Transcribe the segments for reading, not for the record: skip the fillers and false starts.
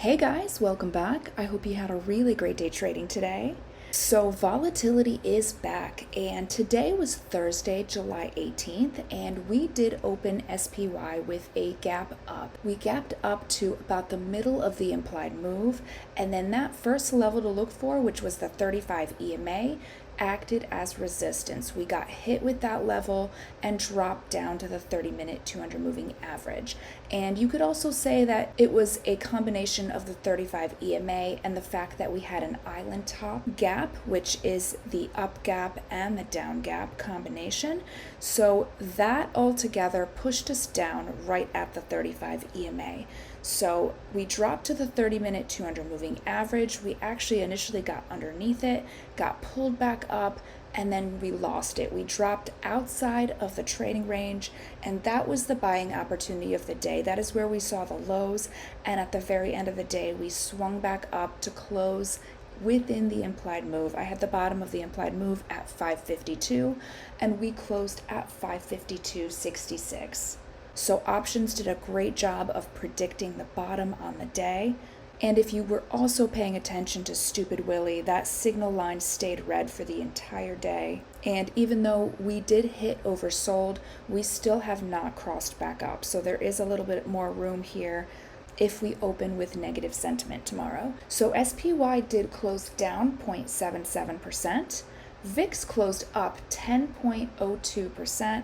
Hey guys, welcome back. I hope you had a really great day trading today. So volatility is back, and today was Thursday, July 18th, and we did open SPY with a gap up. We gapped up to about the middle of the implied move, and then that first level to look for, which was the 35 EMA, acted as resistance. We got hit with that level and dropped down to the 30-minute 200 moving average. And you could also say that it was a combination of the 35 EMA and the fact that we had an island top gap, which is the up gap and the down gap combination. So that altogether pushed us down right at the 35 EMA. So we dropped to the 30-minute 200 moving average. We actually initially got underneath it, got pulled back up, and then we lost it. We dropped outside of the trading range, and that was the buying opportunity of the day. That is where we saw the lows, and at the very end of the day, we swung back up to close within the implied move. I had the bottom of the implied move at 552, and we closed at 552.66. So options did a great job of predicting the bottom on the day. And if you were also paying attention to Stupid Willie, that signal line stayed red for the entire day. And even though we did hit oversold, we still have not crossed back up. So there is a little bit more room here if we open with negative sentiment tomorrow. So SPY did close down 0.77%. VIX closed up 10.02%.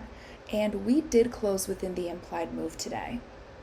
And we did close within the implied move today.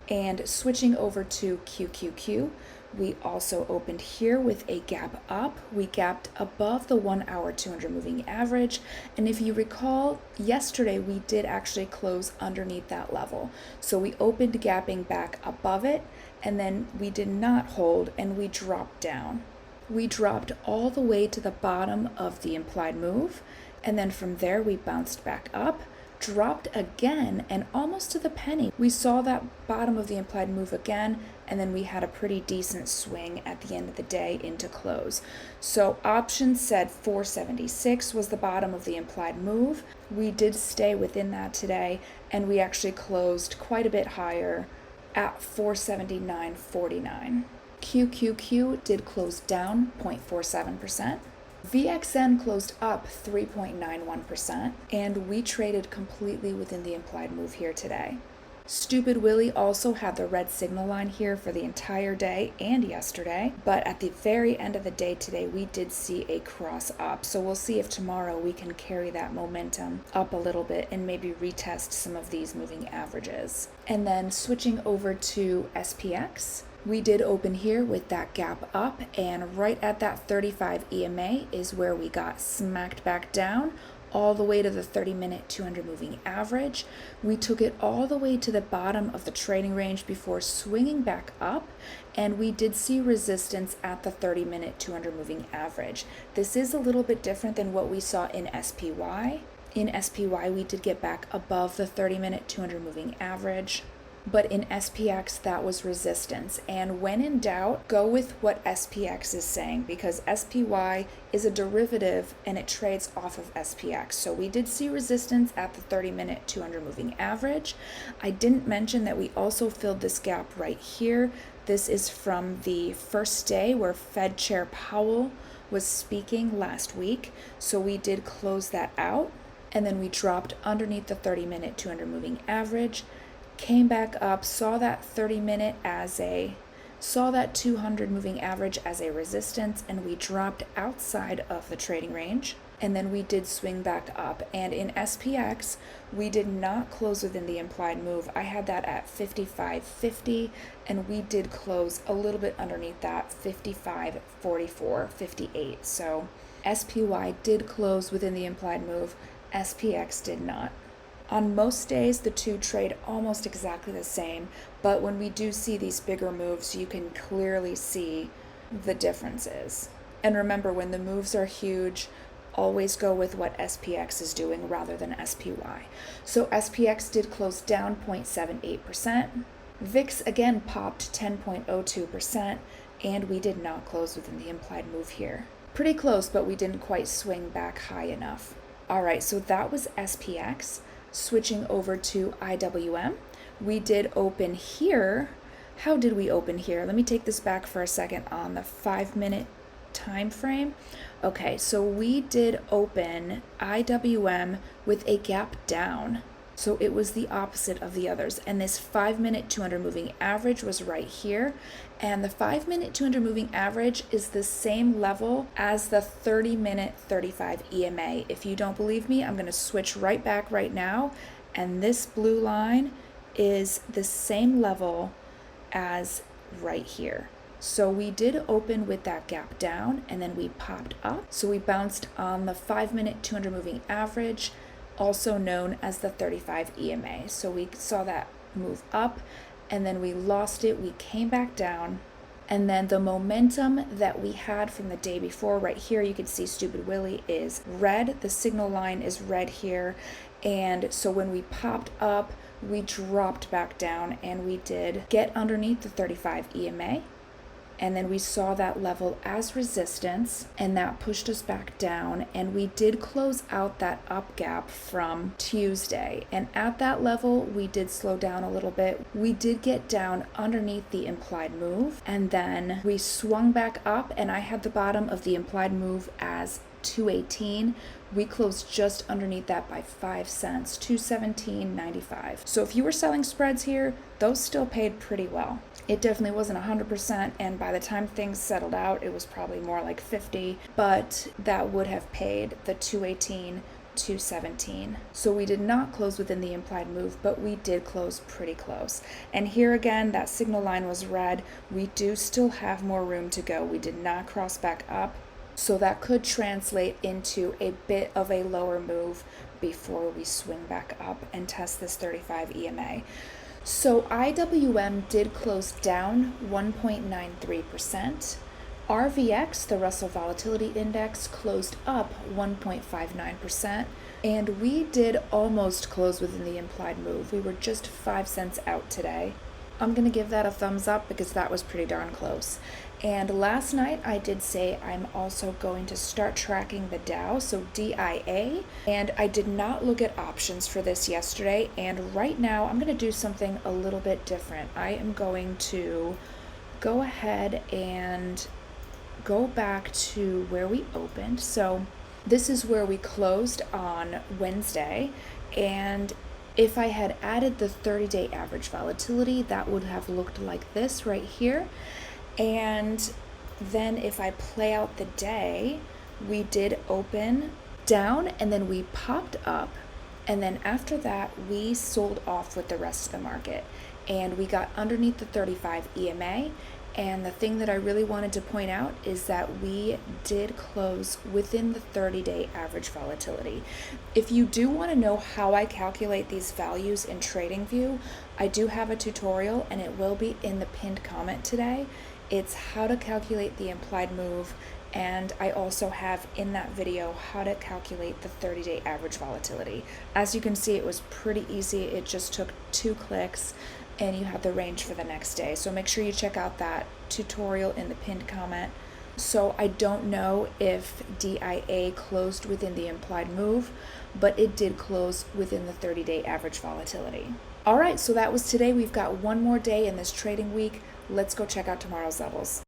And switching over to QQQ, we also opened here with a gap up. We gapped above the 1 hour 200 moving average. And if you recall, yesterday we did actually close underneath that level. So we opened gapping back above it, and then we did not hold and we dropped down. We dropped all the way to the bottom of the implied move. And then from there we bounced back up, dropped again, and almost to the penny. We saw that bottom of the implied move again, and then we had a pretty decent swing at the end of the day into close. So options said 476 was the bottom of the implied move. We did stay within that today, and we actually closed quite a bit higher at 479.49. QQQ did close down 0.47%. VXN closed up 3.91%, and we traded completely within the implied move here today. Stupid Willie also had the red signal line here for the entire day and yesterday, but at the very end of the day today, we did see a cross up. So we'll see if tomorrow we can carry that momentum up a little bit and maybe retest some of these moving averages. And then switching over to SPX, we did open here with that gap up, and right at that 35 EMA is where we got smacked back down all the way to the 30-minute 200 moving average. We took it all the way to the bottom of the trading range before swinging back up, and we did see resistance at the 30-minute 200 moving average. This is a little bit different than what we saw in SPY. In SPY, we did get back above the 30-minute 200 moving average. But in SPX, that was resistance. And when in doubt, go with what SPX is saying, because SPY is a derivative and it trades off of SPX. So we did see resistance at the 30-minute 200 moving average. I didn't mention that we also filled this gap right here. This is from the first day where Fed Chair Powell was speaking last week. So we did close that out. And then we dropped underneath the 30-minute 200 moving average, came back up, saw that 30-minute saw that 200 moving average as a resistance, and we dropped outside of the trading range. And then we did swing back up. And in SPX, we did not close within the implied move. I had that at 55.50, and we did close a little bit underneath that, 55.44.58. So SPY did close within the implied move. SPX did not. On most days, the two trade almost exactly the same, but when we do see these bigger moves, you can clearly see the differences. And remember, when the moves are huge, always go with what SPX is doing rather than SPY. So SPX did close down 0.78%. VIX again popped 10.02%, and we did not close within the implied move here. Pretty close, but we didn't quite swing back high enough. All right, so that was SPX. Switching over to IWM, we did open here how did we open here? Let me take this back for a second on the 5-minute time frame. Okay, so we did open IWM with a gap down. So it was the opposite of the others. And this 5-minute 200 moving average was right here. And the 5-minute 200 moving average is the same level as the 30-minute 35 EMA. If you don't believe me, I'm going to switch right back right now. And this blue line is the same level as right here. So we did open with that gap down and then we popped up. So we bounced on the 5-minute 200 moving average, also known as the 35 EMA. So we saw that move up and then we lost it. We came back down. And then the momentum that we had from the day before, right here, you can see Stupid Willie is red. The signal line is red here. And so when we popped up, we dropped back down and we did get underneath the 35 EMA. And then we saw that level as resistance and that pushed us back down, and we did close out that up gap from Tuesday. And at that level, we did slow down a little bit. We did get down underneath the implied move, and then we swung back up, and I had the bottom of the implied move as 218. We closed just underneath that by 5 cents, 217.95. So if you were selling spreads here, those still paid pretty well. It definitely wasn't 100%, and by the time things settled out, it was probably more like 50, but that would have paid the 218, 217. So we did not close within the implied move, but we did close pretty close. And here again, that signal line was red. We do still have more room to go. We did not cross back up. So that could translate into a bit of a lower move before we swing back up and test this 35 EMA. So IWM did close down 1.93%. RVX, the Russell Volatility Index, closed up 1.59%. And we did almost close within the implied move. We were just 5 cents out today. I'm going to give that a thumbs up because that was pretty darn close. And last night I did say I'm also going to start tracking the Dow, so DIA, and I did not look at options for this yesterday, and right now I'm going to do something a little bit different. I am going to go ahead and go back to where we opened. So this is where we closed on Wednesday, and if I had added the 30-day average volatility, that would have looked like this right here. And then if I play out the day, we did open down and then we popped up. And then after that, we sold off with the rest of the market. And we got underneath the 35 EMA. And the thing that I really wanted to point out is that we did close within the 30-day average volatility. If you do want to know how I calculate these values in TradingView, I do have a tutorial and it will be in the pinned comment today. It's how to calculate the implied move, and I also have in that video how to calculate the 30-day average volatility. As you can see, it was pretty easy. It just took 2 clicks and you have the range for the next day. So make sure you check out that tutorial in the pinned comment. So I don't know if DIA closed within the implied move, but it did close within the 30-day average volatility. All right, so that was today. We've got one more day in this trading week. Let's go check out tomorrow's levels.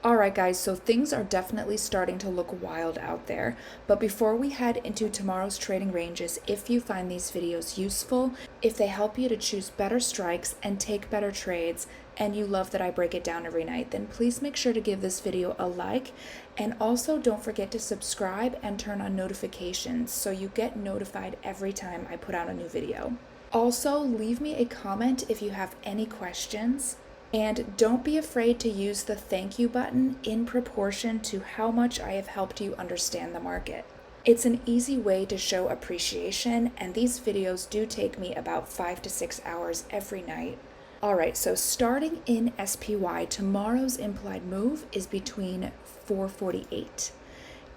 Alright guys, so things are definitely starting to look wild out there, but before we head into tomorrow's trading ranges, if you find these videos useful, if they help you to choose better strikes and take better trades, and you love that I break it down every night, then please make sure to give this video a like, and also don't forget to subscribe and turn on notifications so you get notified every time I put out a new video. Also, leave me a comment if you have any questions. And don't be afraid to use the thank you button in proportion to how much I have helped you understand the market. It's an easy way to show appreciation, and these videos do take me about 5 to 6 hours every night. Alright, so starting in SPY, tomorrow's implied move is between 448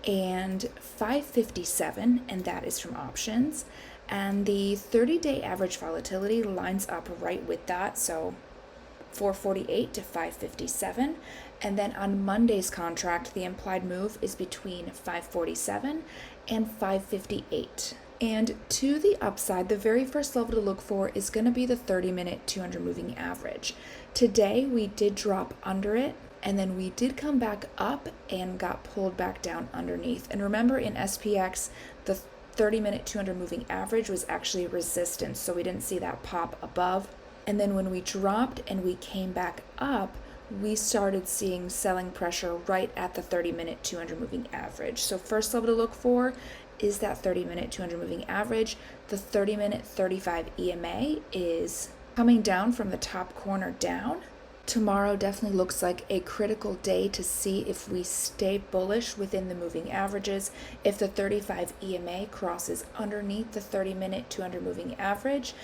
and 557, and that is from options. And the 30-day average volatility lines up right with that, so 448 to 557. And then on Monday's contract, the implied move is between 547 and 558. And to the upside, the very first level to look for is going to be the 30-minute 200 moving average. Today, we did drop under it, and then we did come back up and got pulled back down underneath. And remember, in SPX, the 30-minute 200 moving average was actually resistance, so we didn't see that pop above. And then when we dropped and we came back up, we started seeing selling pressure right at the 30-minute 200 moving average. So first level to look for is that 30-minute 200 moving average. The 30-minute 35 EMA is coming down from the top corner down. Tomorrow definitely looks like a critical day to see if we stay bullish within the moving averages. If the 35 EMA crosses underneath the 30-minute 200 moving average,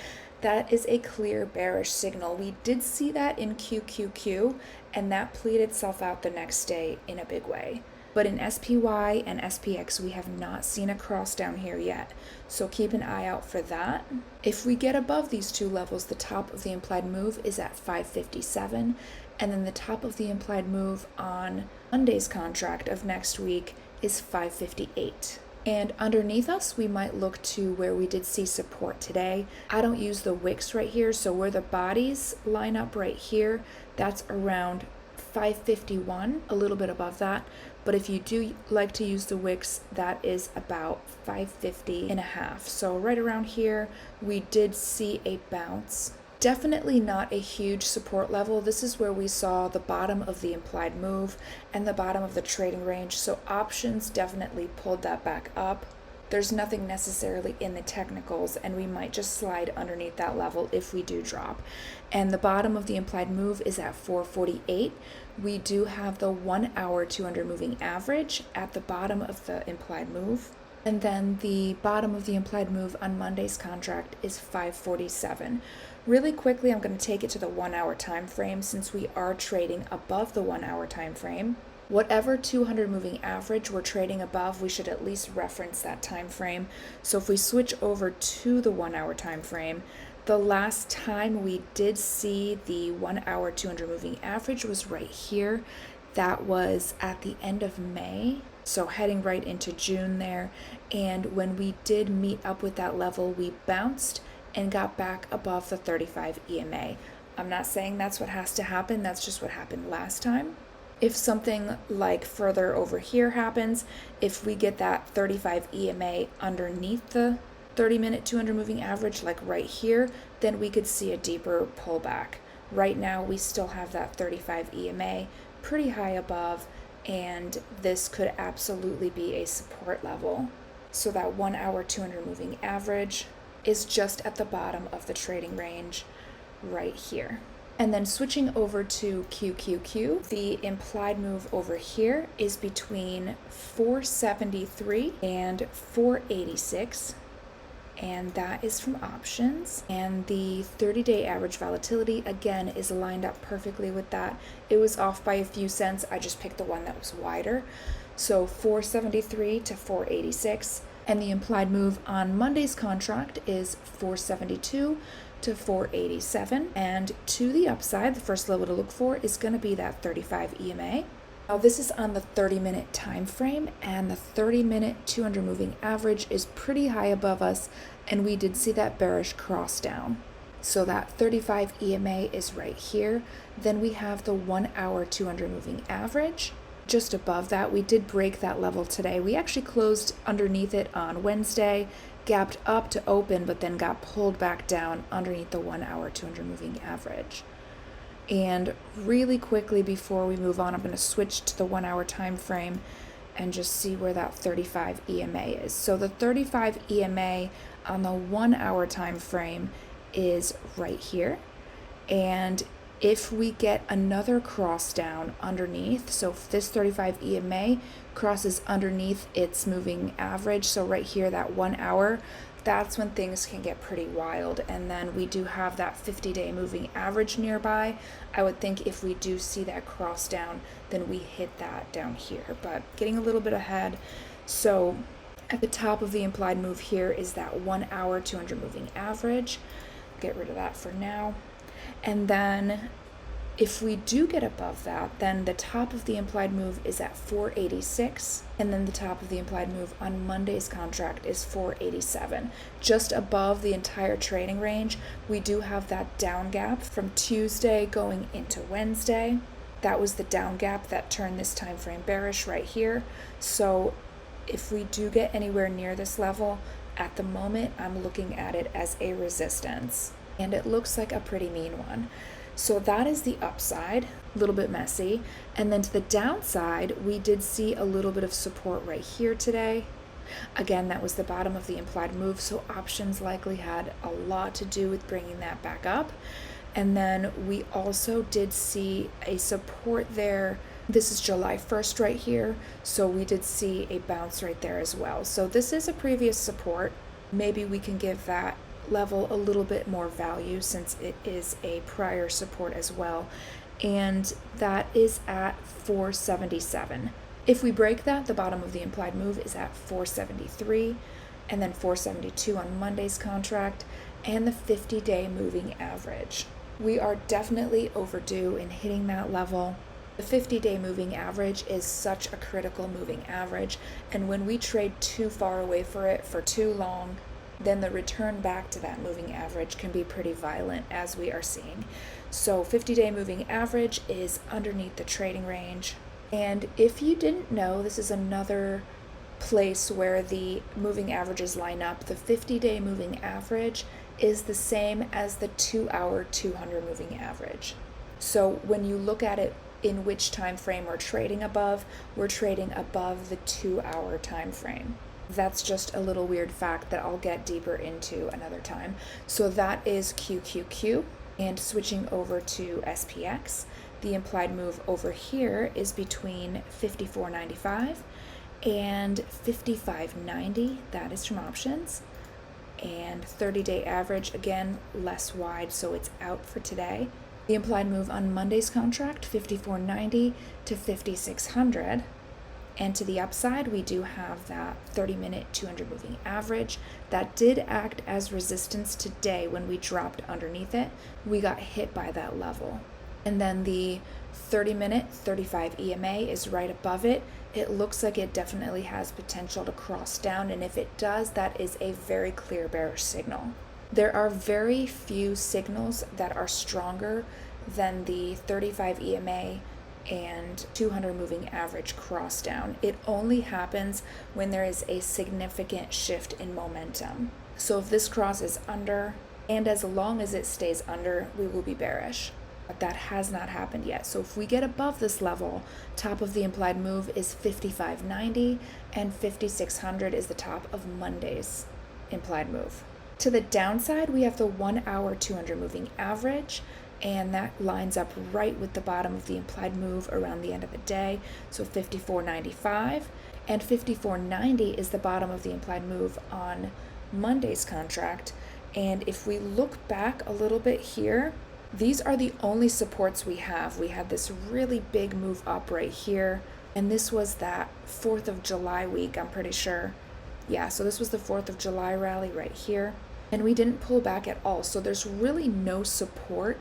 that is a clear bearish signal. We did see that in QQQ, and that played itself out the next day in a big way. But in SPY and SPX, we have not seen a cross down here yet, so keep an eye out for that. If we get above these two levels, the top of the implied move is at 557, and then the top of the implied move on Monday's contract of next week is 558. And underneath us, we might look to where we did see support today. I don't use the wicks right here, so where the bodies line up right here, that's around 551, a little bit above that. But if you do like to use the wicks, that is about 550 and a half. So right around here, we did see a bounce. Definitely not a huge support level. This is where we saw the bottom of the implied move and the bottom of the trading range. So options definitely pulled that back up. There's nothing necessarily in the technicals, and we might just slide underneath that level if we do drop. And the bottom of the implied move is at 448. We do have the 1 hour 200 moving average at the bottom of the implied move. And then the bottom of the implied move on Monday's contract is 547. Really quickly, I'm going to take it to the 1 hour time frame since we are trading above the 1 hour time frame. Whatever 200 moving average we're trading above, we should at least reference that time frame. So if we switch over to the 1 hour time frame, the last time we did see the 1 hour 200 moving average was right here. That was at the end of May, so heading right into June there. And when we did meet up with that level, we bounced and got back above the 35 EMA. I'm not saying that's what has to happen, that's just what happened last time. If something like further over here happens, if we get that 35 EMA underneath the 30-minute 200 moving average, like right here, then we could see a deeper pullback. Right now, we still have that 35 EMA pretty high above, and this could absolutely be a support level. So that 1 hour 200 moving average is just at the bottom of the trading range right here. And then switching over to QQQ, the implied move over here is between 473 and 486. And that is from options. And the 30-day average volatility, again, is lined up perfectly with that. It was off by a few cents. I just picked the one that was wider. So 473 to 486. And the implied move on Monday's contract is 472 to 487. And to the upside, the first level to look for is going to be that 35 EMA. Now this is on the 30-minute time frame, and the 30-minute 200 moving average is pretty high above us, and we did see that bearish cross down. So that 35 EMA is right here. Then we have the 1 hour 200 moving average. Just above that, we did break that level today. We actually closed underneath it on Wednesday, gapped up to open, but then got pulled back down underneath the 1 hour 200 moving average. And really quickly before we move on, I'm going to switch to the 1 hour time frame and just see where that 35 EMA is. So the 35 EMA on the 1 hour time frame is right here. And if we get another cross down underneath, so if this 35 EMA crosses underneath its moving average, so right here, that 1 hour, that's when things can get pretty wild. And then we do have that 50-day moving average nearby. I would think if we do see that cross down, then we hit that down here. But getting a little bit ahead, so at the top of the implied move here is that 1 hour 200 moving average. Get rid of that for now. And then If we do get above that, then the top of the implied move is at 486, and then the top of the implied move on Monday's contract is 487. Just above the entire trading range, we do have that down gap from Tuesday going into Wednesday. That was the down gap that turned this time frame bearish right here. So if we do get anywhere near this level, at the moment, I'm looking at it as a resistance, and it looks like a pretty mean one. So that is the upside, a little bit messy. And then to the downside, we did see a little bit of support right here today. Again, that was the bottom of the implied move, so options likely had a lot to do with bringing that back up. And then we also did see a support there. This is July 1st right here, so we did see a bounce right there as well. So this is a previous support. Maybe we can give that level a little bit more value since it is a prior support as well, and that is at 477. If we break that, the bottom of the implied move is at 473, and then 472 on Monday's contract, and the 50-day moving average. We are definitely overdue in hitting that level. The 50-day moving average is such a critical moving average, and when we trade too far away for it for too long, then the return back to that moving average can be pretty violent, as we are seeing. So 50-day moving average is underneath the trading range. And if you didn't know, this is another place where the moving averages line up. The 50-day moving average is the same as the 2-hour 200 moving average. So when you look at it in which time frame we're trading above the 2-hour time frame. That's just a little weird fact that I'll get deeper into another time. So that is QQQ. And switching over to SPX, the implied move over here is between 54.95 and 55.90. That is from options. And 30-day average, again, less wide, so it's out for today. The implied move on Monday's contract, 54.90 to 5600. And to the upside, we do have that 30-minute 200 moving average that did act as resistance today when we dropped underneath it. We got hit by that level. And then the 30-minute 35 EMA is right above it. It looks like it definitely has potential to cross down, and if it does, that is a very clear bearish signal. There are very few signals that are stronger than the 35 EMA and 200 moving average cross down. It only happens when there is a significant shift in momentum. So if this cross is under, and as long as it stays under, we will be bearish. But that has not happened yet. So if we get above this level, top of the implied move is 55.90 and 5600 is the top of Monday's implied move. To the downside, we have the 1-hour 200 moving average, and that lines up right with the bottom of the implied move around the end of the day. So 54.95 and 54.90 is the bottom of the implied move on Monday's contract. And if we look back a little bit here, these are the only supports we have. We had this really big move up right here, and this was that 4th of July week, I'm pretty sure. Yeah, so this was the 4th of July rally right here, and we didn't pull back at all. So there's really no support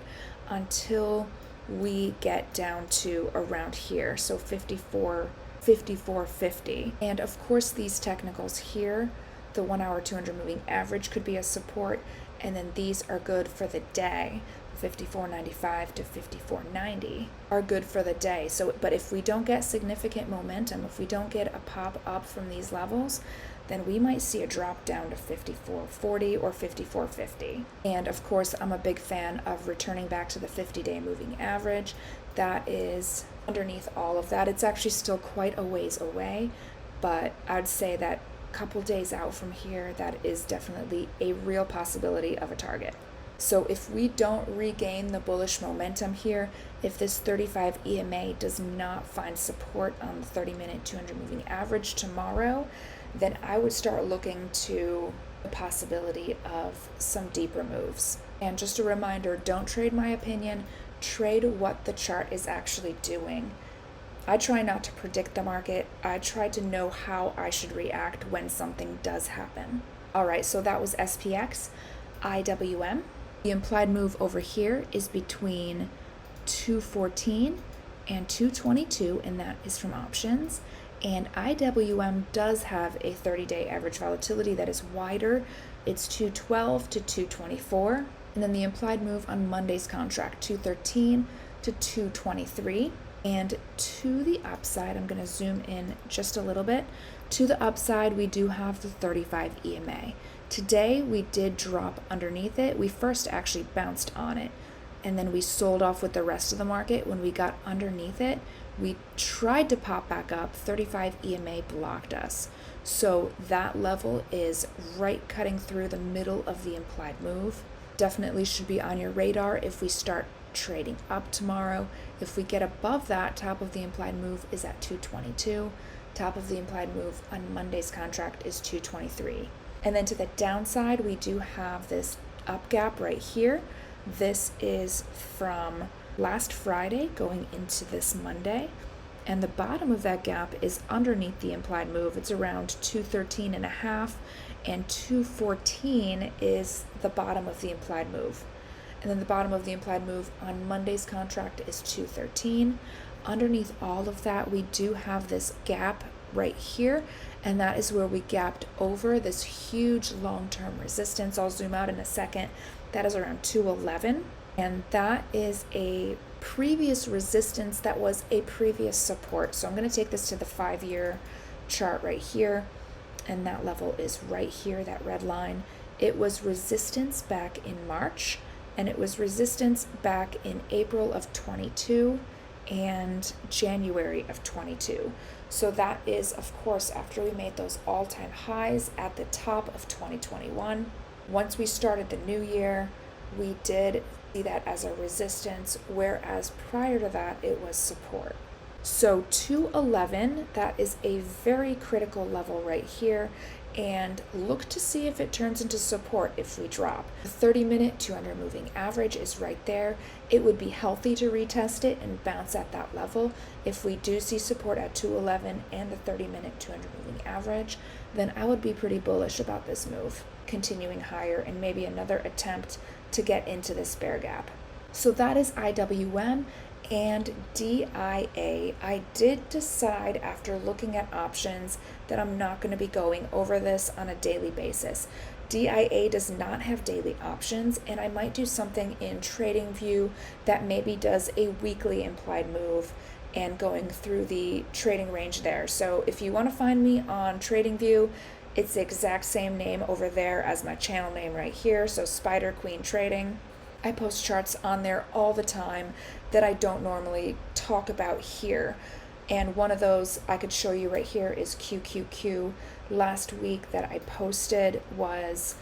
until we get down to around here, so 54.50. And of course these technicals here, the 1-hour 200 moving average could be a support, and then these are good for the day. 54.95 to 54.90 are good for the day. So, but if we don't get significant momentum, if we don't get a pop up from these levels, then we might see a drop down to 54.40 or 54.50. And of course, I'm a big fan of returning back to the 50-day moving average. That is underneath all of that. It's actually still quite a ways away, but I'd say that a couple days out from here, that is definitely a real possibility of a target. So if we don't regain the bullish momentum here, if this 35 EMA does not find support on the 30-minute 200 moving average tomorrow, then I would start looking to the possibility of some deeper moves. And just a reminder, don't trade my opinion, trade what the chart is actually doing. I try not to predict the market. I try to know how I should react when something does happen. All right, so that was SPX, IWM. The implied move over here is between 214 and 222, and that is from options. And IWM does have a 30-day average volatility that is wider. It's 212 to 224. And then the implied move on Monday's contract, 213 to 223. And to the upside, I'm going to zoom in just a little bit. To the upside, we do have the 35 EMA. Today, we did drop underneath it. We first actually bounced on it, and then we sold off with the rest of the market. When we got underneath it, we tried to pop back up. 35 EMA blocked us. So that level is right cutting through the middle of the implied move. Definitely should be on your radar if we start trading up tomorrow. If we get above that, top of the implied move is at 222. Top of the implied move on Monday's contract is 223. And then to the downside, we do have this up gap right here. This is from last Friday going into this Monday. And the bottom of that gap is underneath the implied move. It's around 213.5, and 214 is the bottom of the implied move. And then the bottom of the implied move on Monday's contract is 213. Underneath all of that, we do have this gap right here, and that is where we gapped over this huge long-term resistance. I'll zoom out in a second. That is around 211, and that is a previous resistance that was a previous support. So I'm going to take this to the 5-year chart right here, and that level is right here, that red line. It was resistance back in March, and it was resistance back in April of 22 and January of 22. So that is, of course, after we made those all-time highs at the top of 2021. Once we started the new year, we did see that as a resistance, whereas prior to that, it was support. So 211, that is a very critical level right here, and look to see if it turns into support if we drop. The 30-minute 200 moving average is right there. It would be healthy to retest it and bounce at that level. If we do see support at 211 and the 30-minute 200 moving average, then I would be pretty bullish about this move, continuing higher and maybe another attempt to get into this bear gap. So that is IWM. And DIA, I did decide after looking at options that I'm not going to be going over this on a daily basis. DIA does not have daily options, and I might do something in TradingView that maybe does a weekly implied move and going through the trading range there. So if you want to find me on TradingView, it's the exact same name over there as my channel name right here, so Spider Queen Trading. I post charts on there all the time that I don't normally talk about here. And one of those I could show you right here is QQQ. Last week that I posted was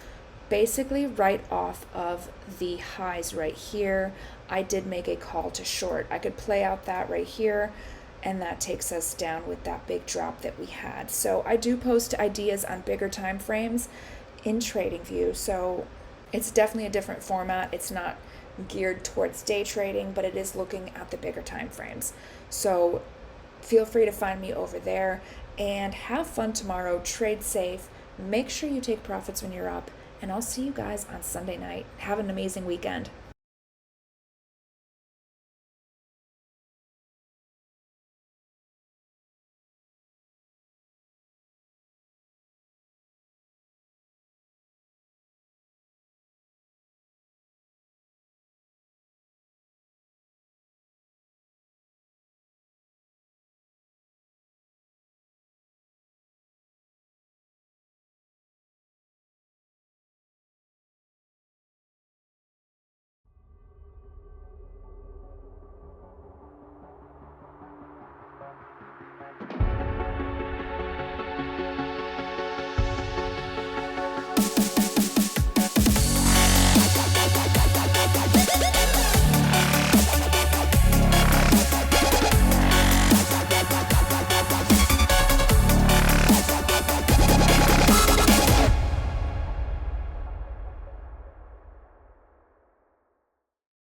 basically right off of the highs right here. I did make a call to short. I could play out that right here, and that takes us down with that big drop that we had. So I do post ideas on bigger time frames in TradingView. So it's definitely a different format. It's not geared towards day trading, but it is looking at the bigger time frames. So feel free to find me over there, and have fun tomorrow. Trade safe. Make sure you take profits when you're up, and I'll see you guys on Sunday night. Have an amazing weekend.